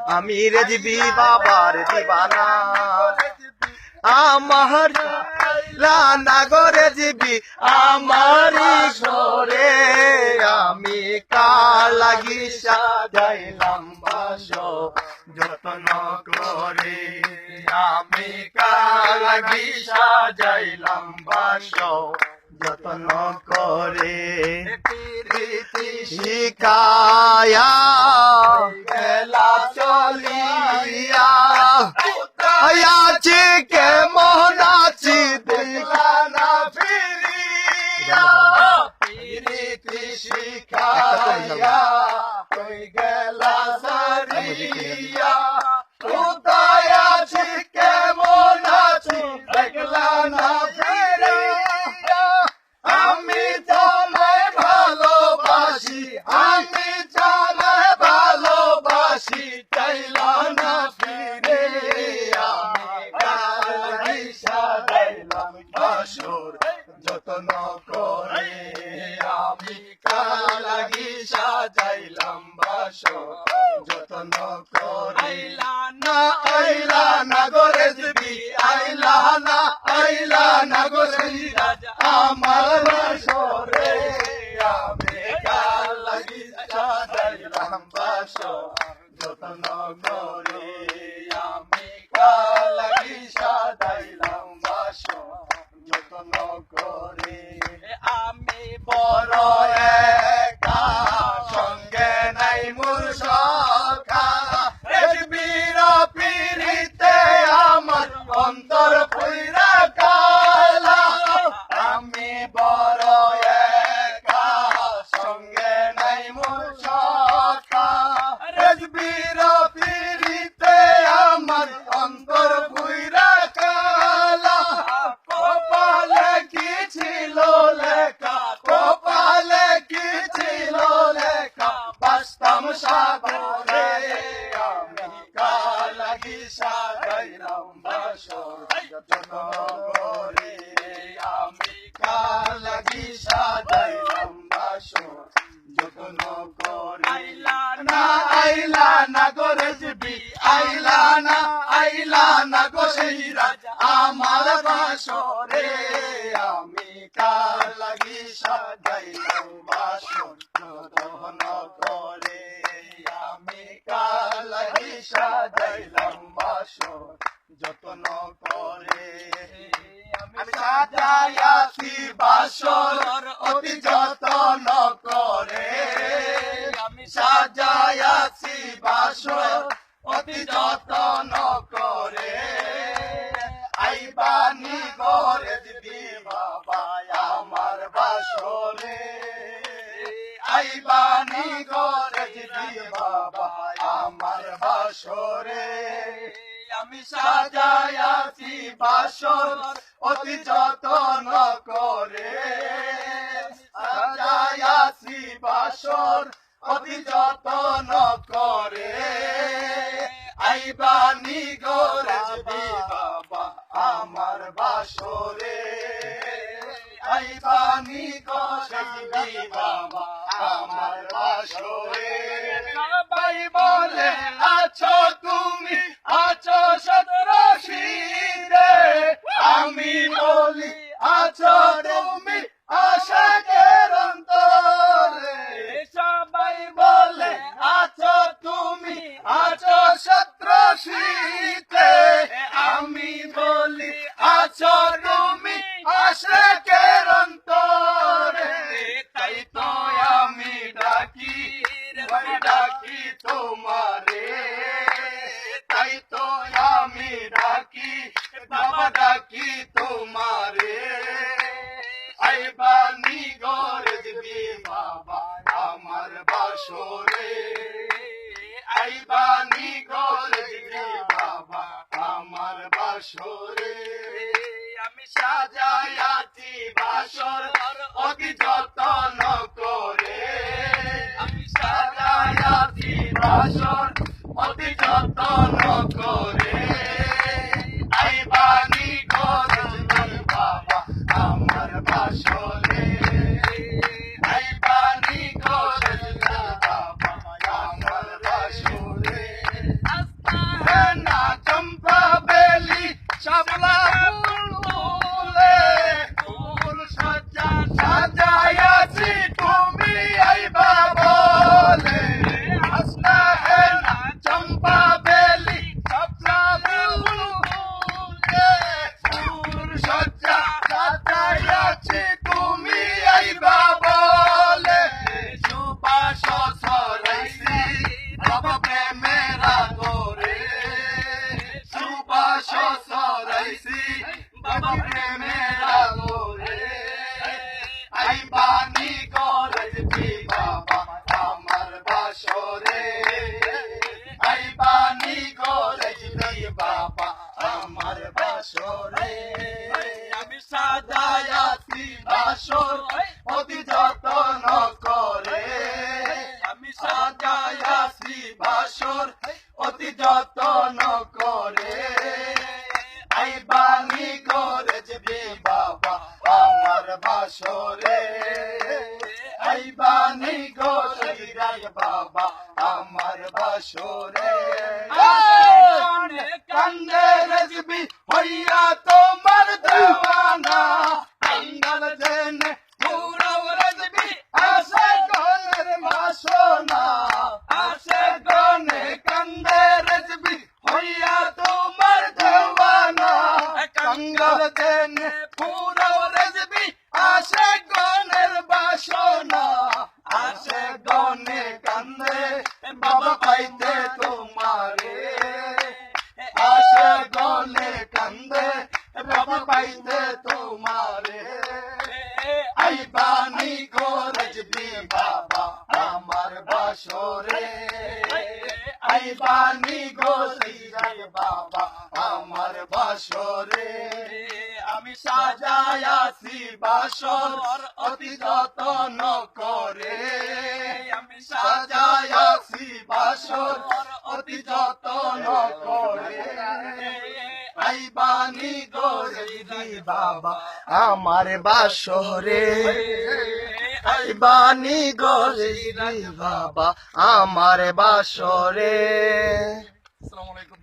আমি রেজবি বাবার দিবানা আমার লানা করে জিবি আমারি সরে আমি কার লাগি সাজাইলাম বাসো যত্ন করে আমি কার লাগি সাজাইলাম বাসো যত্ন করে শিকায়া গেলা চলিয়া আছি কেমন আছি দেখা না ফিরিয়া প্রীতি শিখাইয়া হয়ে গেলা সারিয়া কোথায় আছি কেমন আছি দেখলা না ফিরিয়া আমি তোমায় ভালোবাসি আমি তোমায় ভালোবাসি চাইলা না ফিরে যত্ন করে আমি কার লাগি সাজাইলাম বাসো যত্ন করে আইলা না গোরে জিবি আইলা না গোরে রাজা আমার বাসরে আমি কার লাগি সাজাইলাম বাসো যত্ন করে আমি কার লাগি সাজাইলাম বাসো যত্ন করে আমি বড় একা সঙ্গে নাই মোর সখা রেজবির পিরিতে আমার অন্তর পুইরা কালা আমি বড় একা সঙ্গে নাই মোর সখা রেজবির পিরিতে আমার অন্তর পুইরা কালা কপালে কি ছিল লেখা কপালে কি ছিল লেখা বাস্তব সাগরে আমি কার লাগি সাজাইলাম বাসর যত্ন করে আমি কার লাগি সাজাইলাম বাসর যত্ন করে আইলা না গোরে জিবি আইলা না গো সেই রাজা আমার বাসরে আমি কার লাগি সাজাইলাম বাসর যত্ন করে আমি কার লাগি সাজাইলাম বাসর যত্ন করে আমি সাজাইয়াছি বাসর অতি যত্ন করে আমি সাজাইয়াছি বাসর অতি যত্ন করে আইবানি গরে দিদি বাবা আমার বাসরে আইবানি গরে দিদি বাবা আমার বাসরে আমি সাজাইয়াছি বাসর অতি যত্ন করে সাজাইয়াছি বাসর অতি যত্ন করে আইবানি গরে দিদি বাবা আমার বাসরে আইবানি গরে দিদি বাবা আমার বাসরে সবাই বলে আছো তুমি আছো সতরশিরে আমি বলি আছো তুমি আশাকের অন্তরে সবাই বলে আছো তুমি আছো সতরশিতে আমি বলি আছো তুমি আশাকের অন্তরে তাই তো আমি ডাকি তোমারে তাই তো আমি ডাকি বাবা ডাকি তোমারে আইবানি গরে দিদি বাবা আমার বাসরে আইবানি গরে দিদি বাবা আমার বাসরে আমি সাজাইয়াছি বাসর অতি যত্ন করে আমি সাজাইয়াছি বাসর অতি যত্ন করে আইবানি গরে দিদি বাবা আমার বাসরে আইবানি গরে দিদি বাবা আমার বাসরে অতি যতন করে আইবানি করে যাবি বাবা আমার বাসরে আইবানি করে যাই বাবা আমার বাসরে কান্দে রজবি হইয়া তোমার দেওয়ানা কাঙ্গাল জেনে পুরো রজবি আসে গনের বাসনা আসে গনে কান্দে রজবি হইয়া তোমার দেওয়ানা কাঙ্গাল জেনে পুরো রজবি আসে গনের বাসনা আসে গনে কান্দে বাবা পাইতে তোমারে আসে গনে কান্দে বাবা পাইতে তোমারে আইবানি গরজবি বাবা আমার বাসরে আইবানি গরজবি বাবা আমার বাসরে আমি সাজায়াছি বাসর অতি যতন করে আমি সাজায়াছি বাসর অতি যতন করে আইবানি গরজবি বাবা আমার বাসরে আইবানি গরজবি বাবা আমার বাসরে। আসসালামু আলাইকুম।